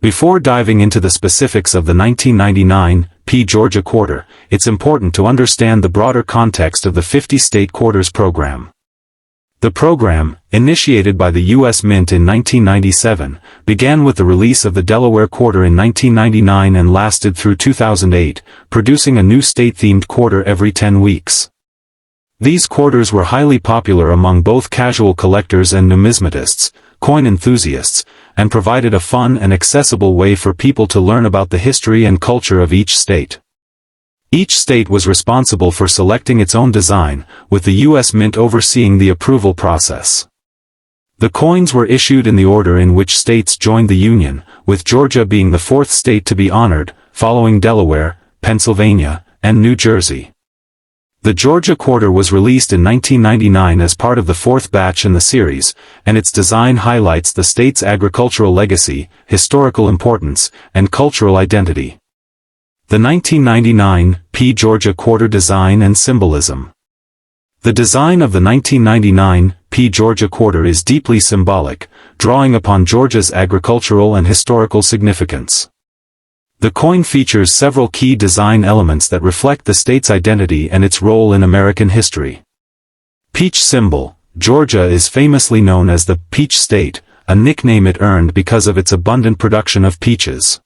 Before diving into the specifics of the 1999 P. Georgia quarter, it's important to understand the broader context of the 50-state quarters program. The program, initiated by the U.S. Mint in 1997, began with the release of the Delaware quarter in 1999 and lasted through 2008, producing a new state-themed quarter every 10 weeks. These quarters were highly popular among both casual collectors and numismatists, coin enthusiasts, and provided a fun and accessible way for people to learn about the history and culture of each state. Each state was responsible for selecting its own design, with the U.S. Mint overseeing the approval process. The coins were issued in the order in which states joined the Union, with Georgia being the fourth state to be honored, following Delaware, Pennsylvania, and New Jersey. The Georgia quarter was released in 1999 as part of the fourth batch in the series, and its design highlights the state's agricultural legacy, historical importance, and cultural identity. The 1999 P. Georgia quarter design and symbolism. The design of the 1999 P. Georgia quarter is deeply symbolic, drawing upon Georgia's agricultural and historical significance. The coin features several key design elements that reflect the state's identity and its role in American history. Peach symbol. Georgia is famously known as the Peach State, a nickname it earned because of its abundant production of peaches.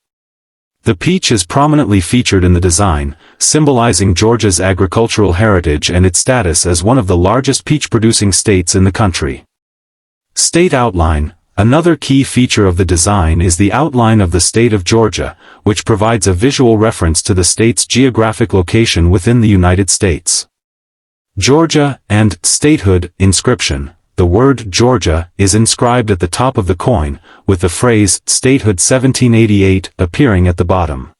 The peach is prominently featured in the design, symbolizing Georgia's agricultural heritage and its status as one of the largest peach-producing states in the country. State outline. Another key feature of the design is the outline of the state of Georgia, which provides a visual reference to the state's geographic location within the United States. Georgia and statehood inscription. The word Georgia is inscribed at the top of the coin, with the phrase statehood 1788 appearing at the bottom.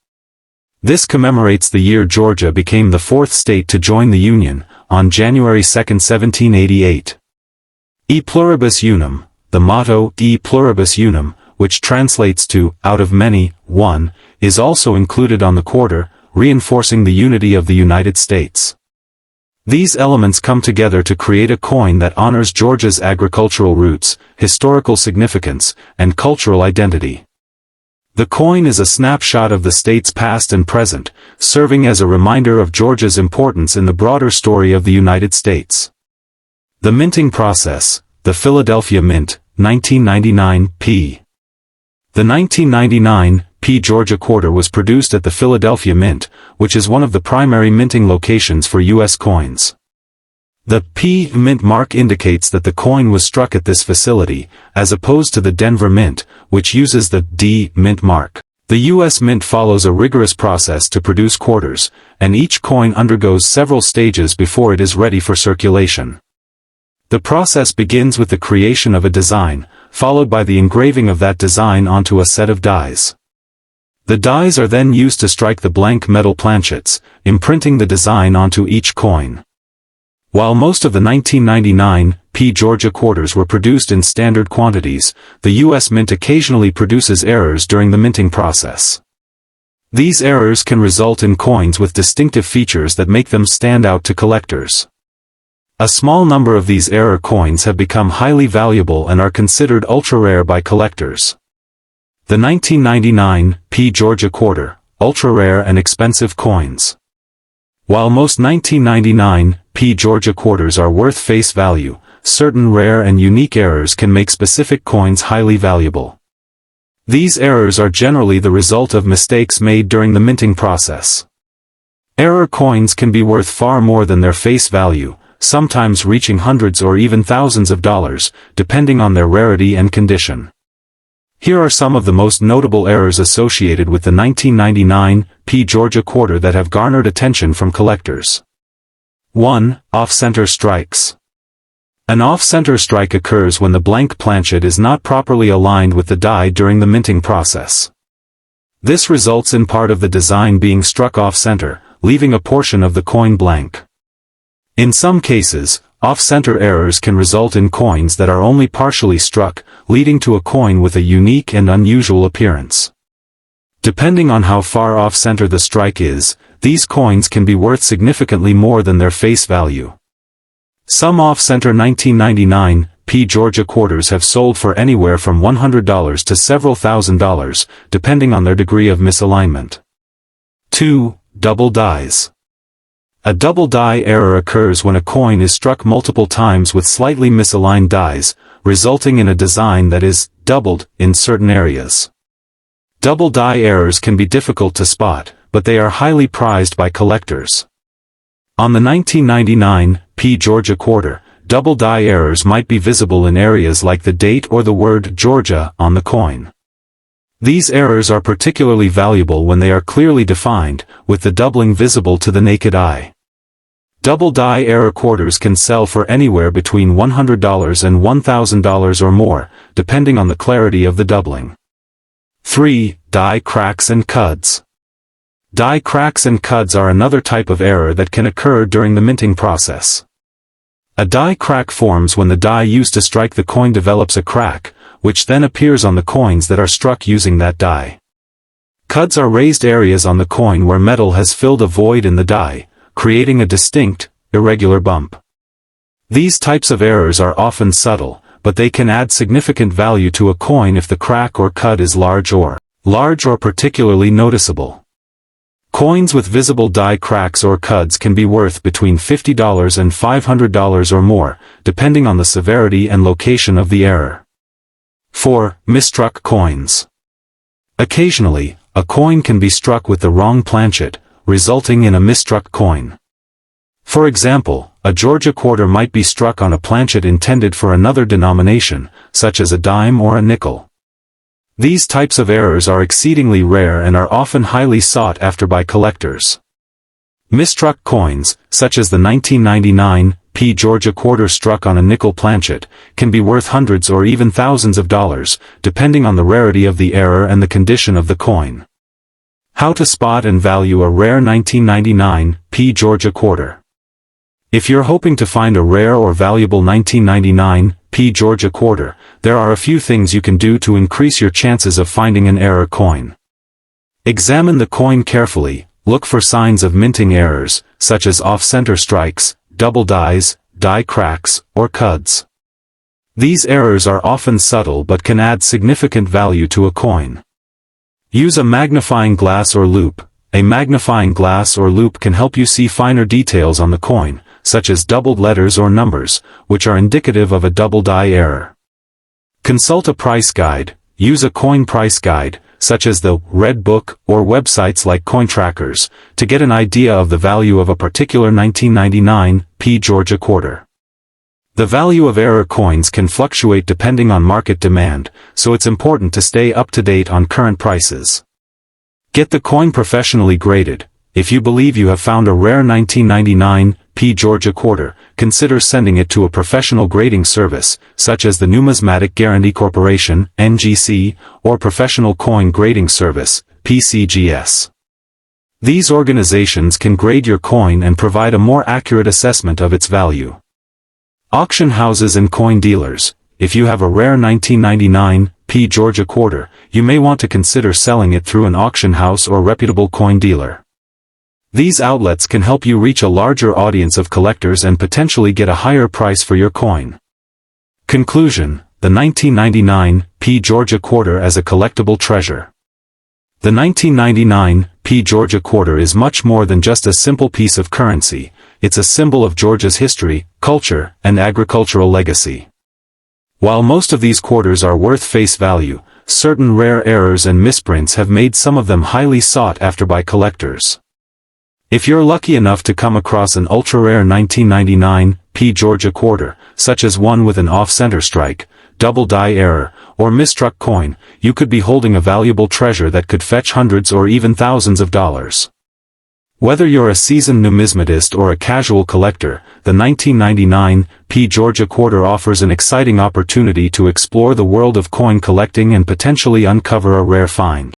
This commemorates the year Georgia became the fourth state to join the Union, on January 2, 1788. E pluribus unum. The motto, E pluribus unum, which translates to, out of many, one, is also included on the quarter, reinforcing the unity of the United States. These elements come together to create a coin that honors Georgia's agricultural roots, historical significance, and cultural identity. The coin is a snapshot of the state's past and present, serving as a reminder of Georgia's importance in the broader story of the United States. The minting process. The Philadelphia Mint, 1999 P. The 1999 P. Georgia quarter was produced at the Philadelphia Mint, which is one of the primary minting locations for U.S. coins. The P. Mint mark indicates that the coin was struck at this facility, as opposed to the Denver Mint, which uses the D. Mint mark. The U.S. Mint follows a rigorous process to produce quarters, and each coin undergoes several stages before it is ready for circulation. The process begins with the creation of a design, followed by the engraving of that design onto a set of dies. The dies are then used to strike the blank metal planchets, imprinting the design onto each coin. While most of the 1999 P. Georgia quarters were produced in standard quantities, the U.S. Mint occasionally produces errors during the minting process. These errors can result in coins with distinctive features that make them stand out to collectors. A small number of these error coins have become highly valuable and are considered ultra-rare by collectors. The 1999 P. Georgia quarter, ultra-rare and expensive coins. While most 1999 P. Georgia quarters are worth face value, certain rare and unique errors can make specific coins highly valuable. These errors are generally the result of mistakes made during the minting process. Error coins can be worth far more than their face value, sometimes reaching hundreds or even thousands of dollars, depending on their rarity and condition. Here are some of the most notable errors associated with the 1999 P. Georgia quarter that have garnered attention from collectors. 1. Off-center strikes. An off-center strike occurs when the blank planchet is not properly aligned with the die during the minting process. This results in part of the design being struck off-center, leaving a portion of the coin blank. In some cases, off-center errors can result in coins that are only partially struck, leading to a coin with a unique and unusual appearance. Depending on how far off-center the strike is, these coins can be worth significantly more than their face value. Some off-center 1999 P Georgia quarters have sold for anywhere from $100 to several $1,000s, depending on their degree of misalignment. 2. Double dies. A double die error occurs when a coin is struck multiple times with slightly misaligned dies, resulting in a design that is doubled in certain areas. Double die errors can be difficult to spot, but they are highly prized by collectors. On the 1999 P Georgia quarter, double die errors might be visible in areas like the date or the word Georgia on the coin. These errors are particularly valuable when they are clearly defined, with the doubling visible to the naked eye. Double die error quarters can sell for anywhere between $100 and $1,000 or more, depending on the clarity of the doubling. 3. Die cracks and cuds. Die cracks and cuds are another type of error that can occur during the minting process. A die crack forms when the die used to strike the coin develops a crack, which then appears on the coins that are struck using that die. Cuds are raised areas on the coin where metal has filled a void in the die, creating a distinct, irregular bump. These types of errors are often subtle, but they can add significant value to a coin if the crack or cud is large or particularly noticeable. Coins with visible die cracks or cuds can be worth between $50 and $500 or more, depending on the severity and location of the error. 4. Misstruck coins. Occasionally, a coin can be struck with the wrong planchet, resulting in a misstruck coin. For example, a Georgia quarter might be struck on a planchet intended for another denomination, such as a dime or a nickel. These types of errors are exceedingly rare and are often highly sought after by collectors. Misstruck coins, such as the 1999 P Georgia quarter struck on a nickel planchet, can be worth hundreds or even thousands of dollars, depending on the rarity of the error and the condition of the coin. How to spot and value a rare 1999 P Georgia quarter. If you're hoping to find a rare or valuable 1999 P Georgia quarter, there are a few things you can do to increase your chances of finding an error coin. Examine the coin carefully, look for signs of minting errors, such as off-center strikes, double dies, die cracks, or cuds. These errors are often subtle but can add significant value to a coin. Use a magnifying glass or loupe. A magnifying glass or loupe can help you see finer details on the coin, such as doubled letters or numbers, which are indicative of a double die error. Consult a price guide. Use a coin price guide, such as the Red Book or websites like CoinTrackers, to get an idea of the value of a particular 1999 P Georgia quarter. The value of error coins can fluctuate depending on market demand, so it's important to stay up to date on current prices. Get the coin professionally graded. If you believe you have found a rare 1999 P Georgia quarter, consider sending it to a professional grading service, such as the Numismatic Guarantee Corporation, NGC, or Professional Coin Grading Service, PCGS. These organizations can grade your coin and provide a more accurate assessment of its value. Auction houses and coin dealers. If you have a rare 1999 P Georgia quarter, you may want to consider selling it through an auction house or reputable coin dealer. These outlets can help you reach a larger audience of collectors and potentially get a higher price for your coin. Conclusion: the 1999 P Georgia quarter as a collectible treasure. The 1999 P Georgia quarter is much more than just a simple piece of currency. It's a symbol of Georgia's history, culture, and agricultural legacy. While most of these quarters are worth face value, certain rare errors and misprints have made some of them highly sought after by collectors. If you're lucky enough to come across an ultra-rare 1999 P Georgia quarter, such as one with an off-center strike, double die error, or misstruck coin, you could be holding a valuable treasure that could fetch hundreds or even thousands of dollars. Whether you're a seasoned numismatist or a casual collector, the 1999 P Georgia quarter offers an exciting opportunity to explore the world of coin collecting and potentially uncover a rare find.